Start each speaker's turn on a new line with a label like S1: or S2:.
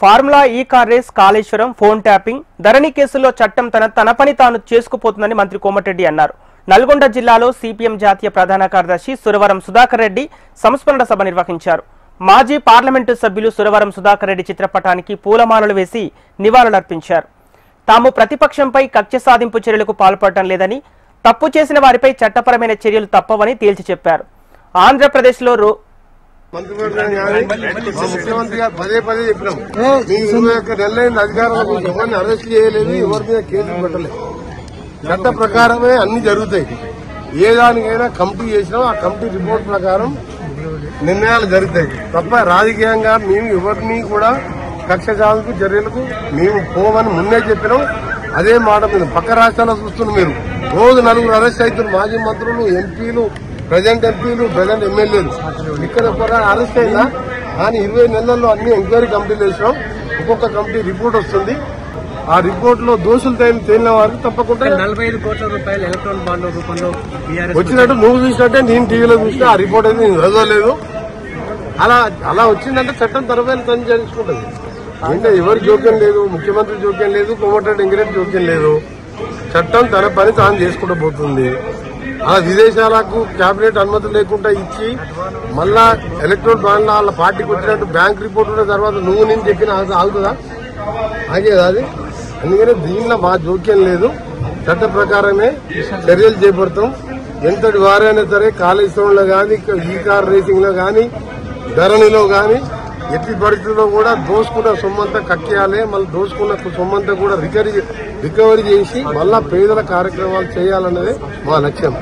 S1: Formula E car race, Kaleshwaram, phone tapping, Dharani కేసుల్లో చట్టం తన పని తాను చేసుకుపోతుందని మంత్రి కోమటిరెడ్డి అన్నారు. నల్గొండ జిల్లాలో సిపిఎం జాతీయ ప్రధాన కార్యదర్శి సురవరం సుధాకర్ రెడ్డి సంస్మరణ సభ నిర్వహించారు. మాజీ పార్లమెంటు సభ్యులు సురవరం సుధాకర్ రెడ్డి చిత్రపటానికి పూలమాలలు వేసి నివాళులర్పించారు. తాము ప్రతిపక్షంపై కక్ష సాధింపు చర్యలకు పాల్పడటం లేదని, తప్పు చేసిన వారిపై చట్టపరమైన చర్యలు తప్పవని తేల్చి చెప్పారు. ఆంధ్రప్రదేశ్లో
S2: ముఖ్యమంత్రి గారు పదే పదే చెప్పినాం, 21 నెలలైన అధికారులకు ఎవరిని అరెస్ట్ చేయలేదు, ఎవరి మీద కేసులు పెట్టలేదు. చట్ట ప్రకారమే అన్ని జరుగుతాయి. ఏ దానికైనా కమిటీ చేసినా ఆ కమిటీ రిపోర్ట్ ప్రకారం నిర్ణయాలు జరుగుతాయి తప్ప రాజకీయంగా మేము ఎవరిని కూడా కక్ష సాధింపు చర్యలకు మేము పోమని ముందే చెప్పినాం. అదే మాట మీద పక్క రాష్ట్రాల్లో చూస్తున్నారు మీరు, రోజు 4 అరెస్ట్ అవుతున్నారు. మాజీ మంత్రులు, ఎంపీలు, ప్రజెంట్ ఎంపీలు, ప్రజెంట్ ఎమ్మెల్యేలు. ఇక్కడ కూడా అరెస్ట్ అయినా కానీ 20 నెలల్లో అన్ని ఎంక్వైరీ కమిటీలు వేసినాం. ఒక్కొక్క కమిటీ రిపోర్ట్ వస్తుంది. ఆ రిపోర్ట్ లో దోషులు తేలిన వారికి తప్పకుండా
S3: 45 కోట్ల రూపాయలు ఎలక్ట్రానిక్ బాండ్ రూపంలో
S2: వచ్చినట్టు నువ్వు చూసినట్టే నేను టీవీలో చూసినా. ఆ రిపోర్ట్ అయితే నేను చదవలేదు. అలా వచ్చిందంటే చట్టం తరఫైన తను చేసుకుంటుంది. అంటే ఎవరి జోక్యం లేదు, ముఖ్యమంత్రి జోక్యం లేదు, కోమటిరెడ్డి వెంకటరెడ్డి జోక్యం లేదు. చట్టం తన పని తాను చేసుకుంటూ పోతుంది. ఆ విదేశాలకు కేబినెట్ అనుమతి లేకుండా ఇచ్చి మళ్ళా ఎలక్ట్రానిక్ బాండ్ వాళ్ళ పార్టీకి వచ్చినట్టు బ్యాంక్ రిపోర్ట్ ఉన్న తర్వాత నువ్వు నేను చెప్పిన ఆగుతుందా? ఆగేది అది. అందుకనే దీనిలో మా జోక్యం లేదు. చట్ట ప్రకారమే చర్యలు చేపడతాం. ఎంతటి వారైనా సరే కాళేశ్వరంలో కానీ, ఈ కార్ రేసింగ్ లో కానీ, ధరణిలో కానీ ఎట్టి పరిస్థితుల్లో కూడా దోసుకున్న సొమ్మంతా కక్కేయాలి. మళ్ళీ దోసుకున్న సొమ్మంతా కూడా రికవరీ చేసి మళ్ళా పేదల కార్యక్రమాలు చేయాలన్నదే మా లక్ష్యం.